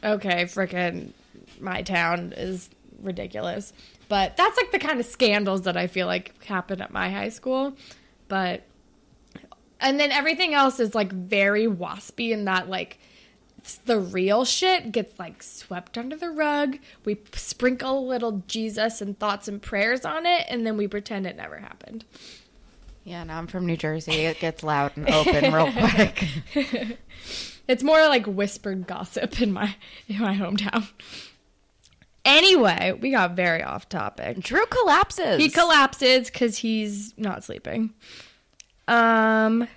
okay, frickin' my town is ridiculous. But that's like the kind of scandals that I feel like happen at my high school. But, and then everything else is like very waspy in that like the real shit gets like swept under the rug. We sprinkle a little Jesus and thoughts and prayers on it, and then we pretend it never happened. Yeah, no, I'm from New Jersey. It gets loud and open real quick. It's more like whispered gossip in my hometown. Anyway, we got very off topic. Drew collapses. He collapses because he's not sleeping. And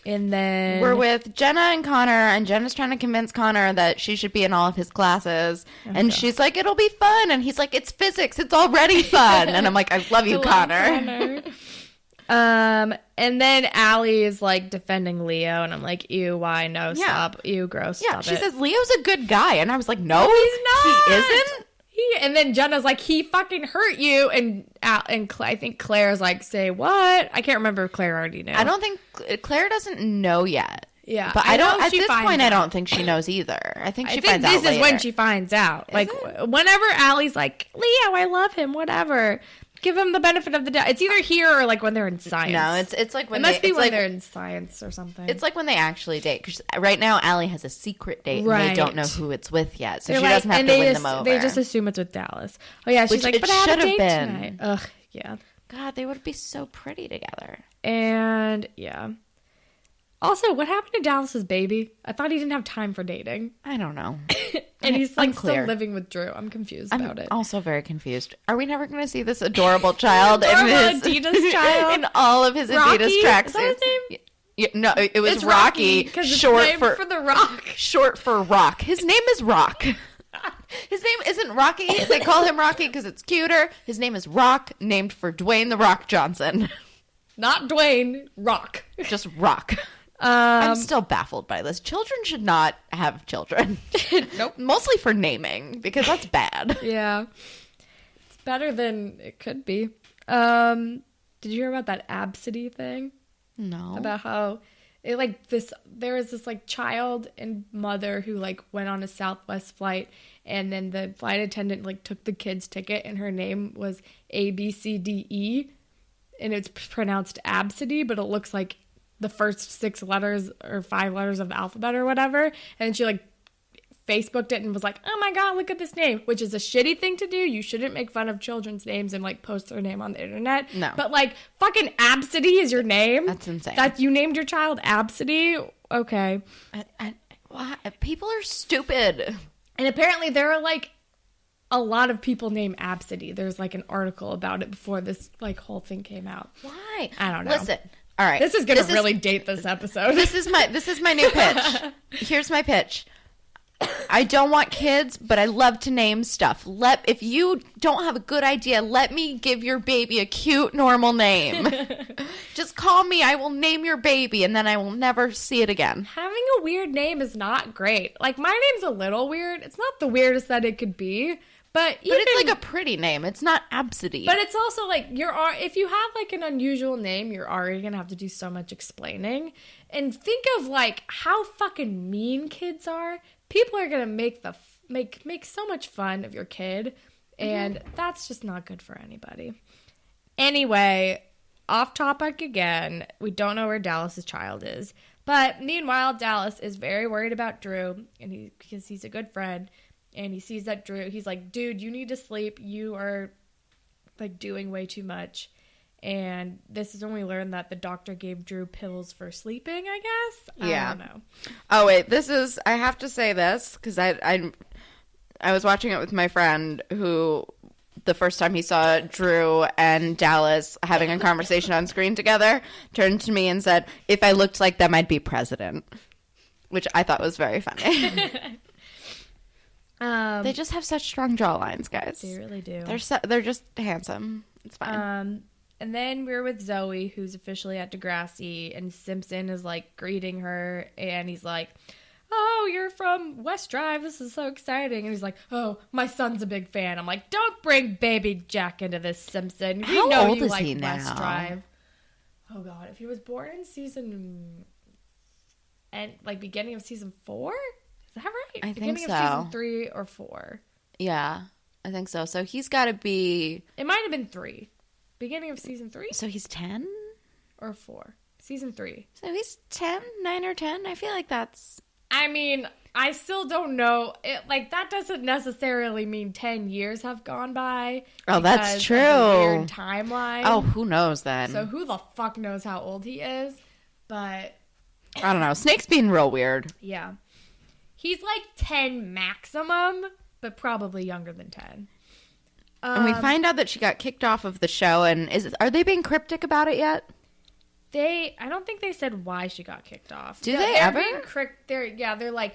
then we're with Jenna and Connor, and Jenna's trying to convince Connor that she should be in all of his classes. And she's like, it'll be fun. And he's like, it's physics. It's already fun. And I'm like, I love you, Connor. And then Allie is like defending Leo, and I'm like, ew, why? No, stop. Ew, gross. Yeah, stop she it. says Leo's a good guy, and I was like, no, he's not. He isn't. And then Jenna's like, he fucking hurt you, and I think Claire's like, say what? I can't remember if Claire already knew. I don't think Claire doesn't know yet. Yeah, but I don't. At this point, I don't think she knows either. I think she finds out later. This is when she finds out. Like whenever Allie's like, Leo, I love him. Whatever. Give him the benefit of the doubt. It's either here or like when they're in science. No, it's like when it must be when they're in science or something. It's like when they actually date. Because right now, Allie has a secret date, and they don't know who it's with yet, so she doesn't have to win them over. They just assume it's with Dallas. Oh yeah, she's like, but I have a date tonight. Ugh, yeah. God, they would be so pretty together. And yeah. Also, what happened to Dallas's baby? I thought he didn't have time for dating. I don't know. And he's like still living with Drew. I'm confused about it. I'm also very confused. Are we never going to see this adorable child Adidas child in all of his Rocky? Adidas tracksuits? Is that his name? Yeah, no, it was Rocky. Short for the Rock. Short for Rock. His name is Rock. His name isn't Rocky. They call him Rocky because it's cuter. His name is Rock, named for Dwayne the Rock Johnson. Not Dwayne, Rock. Just Rock. I'm still baffled by this. Children should not have children. Nope. Mostly for naming, because that's bad. Yeah. It's better than it could be. Did you hear about that Absidy thing? No. About how it there was this like child and mother who like went on a Southwest flight, and then the flight attendant like took the kid's ticket, and her name was ABCDE, and it's pronounced Absidy, but it looks like the first 6 letters or 5 letters of the alphabet or whatever. And she like Facebooked it and was like, oh my God, look at this name, which is a shitty thing to do. You shouldn't make fun of children's names and like post their name on the internet. No. But like fucking Absidy is your name. That's insane. That you named your child Absidy. Okay. Why? People are stupid. And apparently there are like a lot of people named Absidy. There's like an article about it before this like whole thing came out. Why? I don't know. Listen. All right. This is going to really date this episode. This is my new pitch. Here's my pitch. I don't want kids, but I love to name stuff. If you don't have a good idea, let me give your baby a cute, normal name. Just call me. I will name your baby, and then I will never see it again. Having a weird name is not great. Like, my name's a little weird. It's not the weirdest that it could be. But it's like a pretty name. It's not Absidy. But it's also like if you have like an unusual name, you're already gonna have to do so much explaining. And think of like how fucking mean kids are. People are gonna make so much fun of your kid, and that's just not good for anybody. Anyway, off topic again. We don't know where Dallas's child is, but meanwhile, Dallas is very worried about Drew, and because he's a good friend. And he sees that Drew, he's like, dude, you need to sleep. You are, like, doing way too much. And this is when we learned that the doctor gave Drew pills for sleeping, I guess? Yeah. I don't know. Oh, wait, I have to say this, because I was watching it with my friend who, the first time he saw Drew and Dallas having a conversation on screen together, turned to me and said, if I looked like them, I'd be president. Which I thought was very funny. They just have such strong jawlines, guys. They really do. They're just handsome. It's fine. And then we're with Zoe, who's officially at Degrassi, and Simpson is like greeting her, and he's like, "Oh, you're from West Drive. This is so exciting." And he's like, "Oh, my son's a big fan." I'm like, "Don't bring baby Jack into this, Simpson. We know you like West Drive." Oh God, if he was born in beginning of season 4. that right? I think Beginning so. of season 3 or 4. Yeah, I think so. So he's got to be... It might have been 3. Beginning of season 3? So he's 10? Or 4. Season 3. So he's 10, 9 or 10? I feel like that's... I mean, I still don't know. That doesn't necessarily mean 10 years have gone by. Oh, that's true. Weird timeline. Oh, who knows then? So who the fuck knows how old he is? But... I don't know. Snake's being real weird. Yeah. He's like 10 maximum, but probably younger than 10. And we find out that she got kicked off of the show, and are they being cryptic about it yet? I don't think they said why she got kicked off. Do they ever? They're like,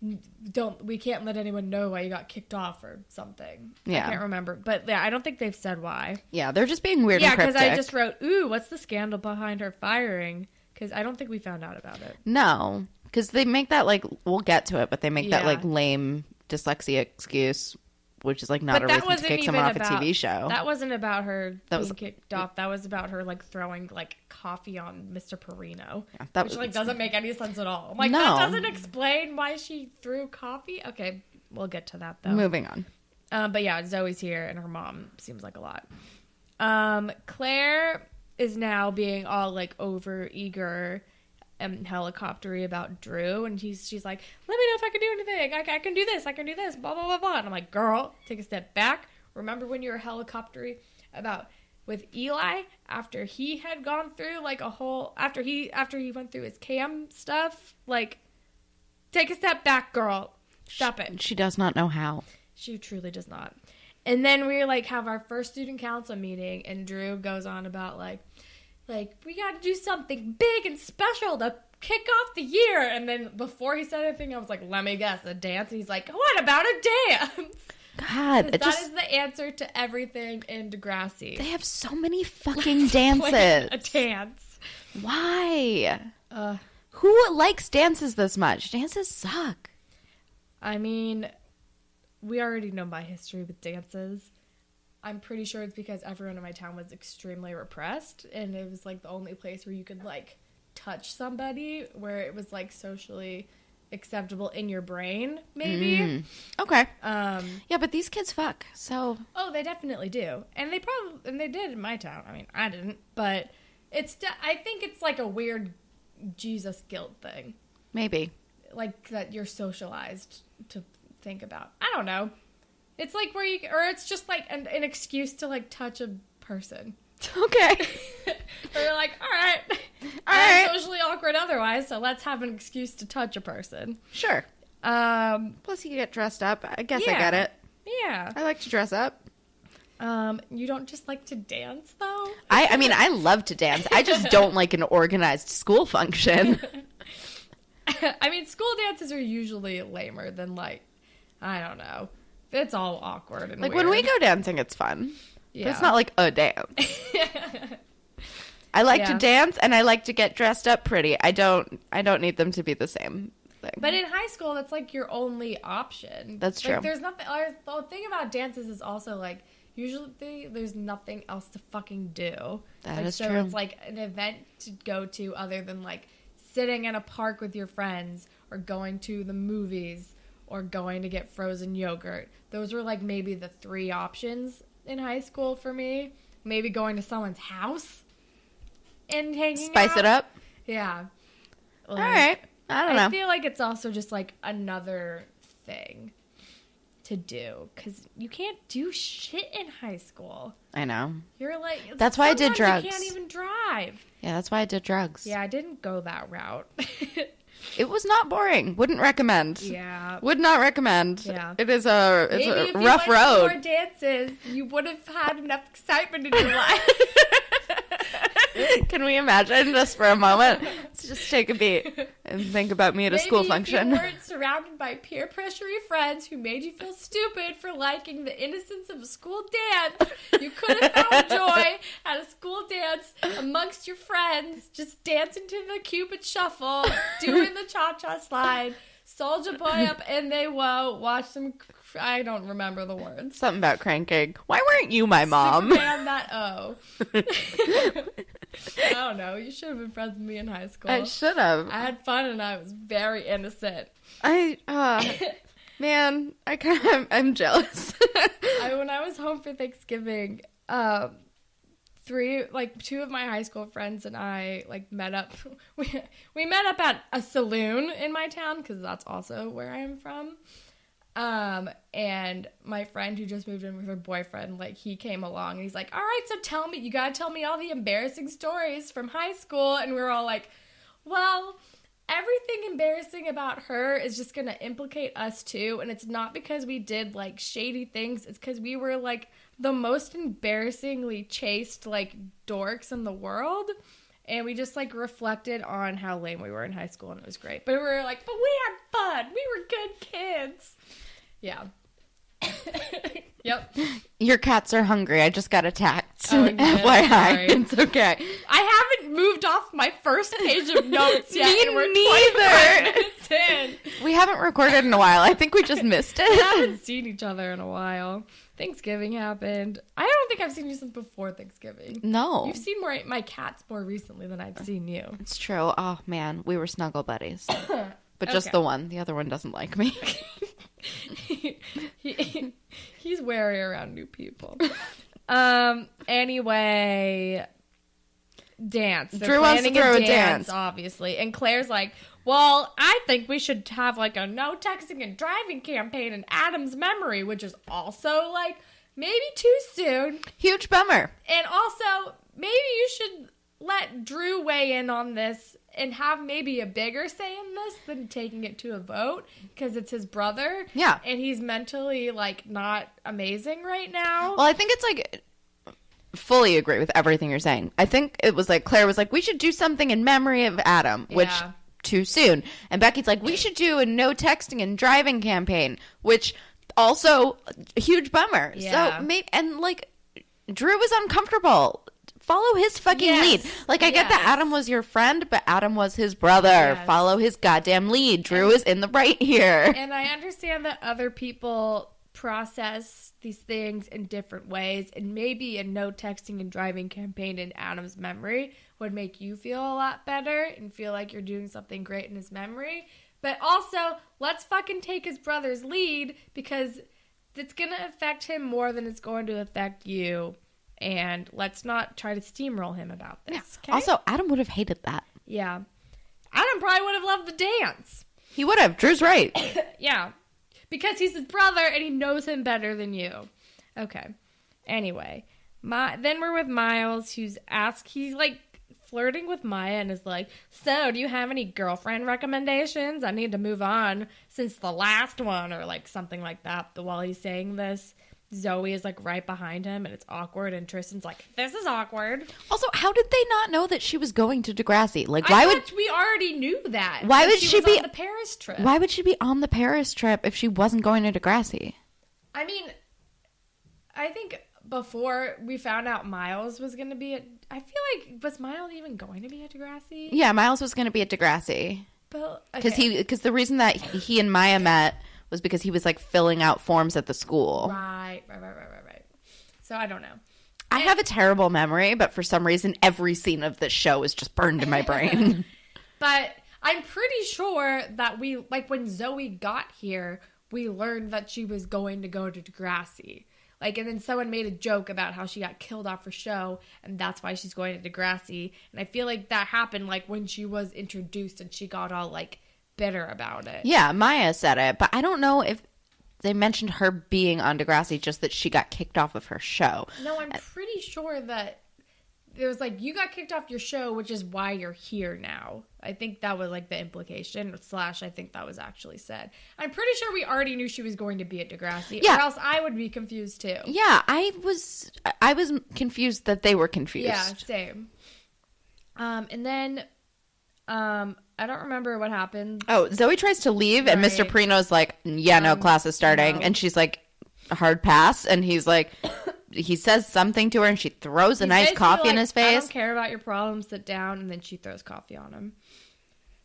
we can't let anyone know why you got kicked off or something. Yeah. I can't remember. But yeah, I don't think they've said why. Yeah, they're just being weird and Yeah, cryptic. because I just wrote, ooh, what's the scandal behind her firing? Because I don't think we found out about it. No, because they make that, we'll get to it, but they make Yeah. that, lame dyslexia excuse, which is, not a reason to kick someone off a TV show. That wasn't about her being kicked off. That was about her, throwing, coffee on Mr. Perino. Yeah, which, doesn't make any sense at all. I'm like, No. that doesn't explain why she threw coffee? Okay, we'll get to that, though. Moving on. But yeah, Zoe's here, and her mom seems like a lot. Claire is now being all, over eager and helicoptery about Drew, and she's like, let me know if I can do anything. I can do this, blah, blah, blah, blah. And I'm like, girl, take a step back. Remember when you were helicoptery about with Eli after he had gone through after he went through his cam stuff? Take a step back, girl. Stop it. She does not know how. She truly does not. And then we have our first student council meeting, and Drew goes on about we got to do something big and special to kick off the year. And then before he said anything, I was like, let me guess, a dance? And he's like, what about a dance? God, that is the answer to everything in Degrassi. They have so many fucking dances. A dance. Why? Who likes dances this much? Dances suck. I mean, we already know my history with dances. I'm pretty sure it's because everyone in my town was extremely repressed, and it was the only place where you could touch somebody, where it was socially acceptable in your brain, maybe. Okay. Yeah, but these kids fuck. So. Oh, they definitely do, and they did in my town. I mean, I didn't, but I think it's a weird Jesus guilt thing. Maybe. That you're socialized to think about. I don't know. It's it's just an excuse to touch a person. Okay. Or you're like, all right. right. I'm socially awkward otherwise, so let's have an excuse to touch a person. Sure. Plus you get dressed up. I guess I get it. Yeah. I like to dress up. You don't just like to dance, though? I mean, I love to dance. I just don't like an organized school function. I mean, school dances are usually lamer than, I don't know. It's all awkward and weird. When we go dancing, it's fun. Yeah. But it's not a dance. I like to dance, and I like to get dressed up pretty. I don't need them to be the same thing. But in high school, that's your only option. That's true. There's nothing. The thing about dances is also usually there's nothing else to fucking do. That is so true. It's an event to go to other than sitting in a park with your friends or going to the movies or going to get frozen yogurt. Those were maybe the 3 options in high school for me. Maybe going to someone's house and hanging out. Spice it up? Yeah. All right. I don't know. I feel it's also just another thing to do because you can't do shit in high school. I know. You're that's why I did drugs. You can't even drive. Yeah, that's why I did drugs. Yeah, I didn't go that route. It was not boring. Wouldn't recommend. Yeah. Would not recommend. Yeah. It is a Maybe if rough you went road. to more dances, you would have had enough excitement in your life. Can we imagine just for a moment? Let's just take a beat and think about me at a school function. Maybe if you weren't surrounded by peer pressury friends who made you feel stupid for liking the innocence of a school dance, you could have found joy at a school dance amongst your friends, just dancing to the Cupid Shuffle, doing the cha-cha slide, Soulja Boy up and they whoa, watch them. I don't remember the words. Something about cranking. Why weren't you my mom? Superman that I don't know. You should have been friends with me in high school. I should have. I had fun and I was very innocent. Man, I'm jealous. When I was home for Thanksgiving, two of my high school friends and I met up. We met up at a saloon in my town because that's also where I'm from. And my friend who just moved in with her boyfriend, he came along and he's like, all right, so you gotta tell me all the embarrassing stories from high school. And we were all like, well, everything embarrassing about her is just gonna implicate us too. And it's not because we did shady things. It's because we were the most embarrassingly chaste dorks in the world. And we just reflected on how lame we were in high school and it was great. But we were but we had fun. We were good kids. Yeah. Yep. Your cats are hungry. I just got attacked. Oh, yeah, FYI. sorry. It's okay. I haven't moved off my first page of notes yet. Me and we're neither. 25 minutes in. We haven't recorded in a while. I think we just missed We it. haven't seen each other in a while. Thanksgiving happened. I don't think I've seen you since before Thanksgiving. No. You've seen my cats more recently than I've seen you. It's true. Oh, man. We were snuggle buddies. But just the one. The other one doesn't like me. He's wary around new people. Anyway, dance. They're Drew wants to planning throw a dance, obviously. And Claire's like, well, I think we should have a no texting and driving campaign in Adam's memory, which is also maybe too soon. Huge bummer. And also, maybe you should let Drew weigh in on this and have maybe a bigger say in this than taking it to a vote because it's his brother. Yeah. And he's mentally not amazing right now. Well, I think it's fully agree with everything you're saying. I think it was Claire was we should do something in memory of Adam, which too soon. And Becky's we should do a no texting and driving campaign, which also a huge bummer. Yeah. So maybe, and Drew was uncomfortable. Follow his fucking lead. I get that Adam was your friend, but Adam was his brother. Yes. Follow his goddamn lead. Drew is in the right here. And I understand that other people process these things in different ways, and maybe a no texting and driving campaign in Adam's memory would make you feel a lot better and feel like you're doing something great in his memory. But also, let's fucking take his brother's lead because it's going to affect him more than it's going to affect you. And let's not try to steamroll him about this. Yeah. Okay? Also, Adam would have hated that. Yeah. Adam probably would have loved the dance. He would have. Drew's right. Yeah. Because he's his brother and he knows him better than you. Okay. Anyway. Then we're with Miles, he's flirting with Maya and is like, so do you have any girlfriend recommendations? I need to move on since the last one, or something like that. While he's saying this, Zoe is right behind him and it's awkward, and Tristan's like, this is awkward. Also, how did they not know that she was going to Degrassi? We already knew that. Why would she be on the Paris trip? Why would she be on the Paris trip if she wasn't going to Degrassi? I mean, I think before we found out Miles was going to be I feel was Miles even going to be at Degrassi? Yeah, Miles was going to be at Degrassi. Because the reason that he and Maya met was because he was filling out forms at the school. Right. So I don't know. I have a terrible memory, but for some reason, every scene of this show is just burned in my brain. But I'm pretty sure that we, when Zoe got here, we learned that she was going to go to Degrassi. And then someone made a joke about how she got killed off her show, and that's why she's going to Degrassi. And I feel that happened, when she was introduced and she got all, bitter about it. Yeah, Maya said it, but I don't know if they mentioned her being on Degrassi, just that she got kicked off of her show. No, I'm pretty sure that it was you got kicked off your show, which is why you're here now. I think that was the implication, / I think that was actually said. I'm pretty sure we already knew she was going to be at Degrassi, or else I would be confused too. Yeah, I was confused that they were confused. Yeah, same. And then I don't remember what happened. Oh, Zoe tries to leave, and Mr. Perino's like, yeah, no, class is starting. No. And she's like, hard pass. And he's like, he says something to her, and she throws a nice coffee in his face. I don't care about your problems, sit down. And then she throws coffee on him.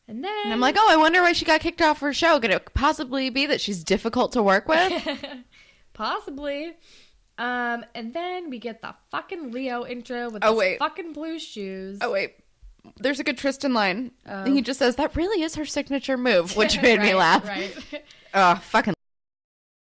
And then... I'm like, oh, I wonder why she got kicked off her show. Could it possibly be that she's difficult to work with? Possibly. And then we get the fucking Leo intro with fucking blue shoes. Oh, wait. There's a good Tristan line. He just says, that really is her signature move, which made me laugh. Right. Oh, fucking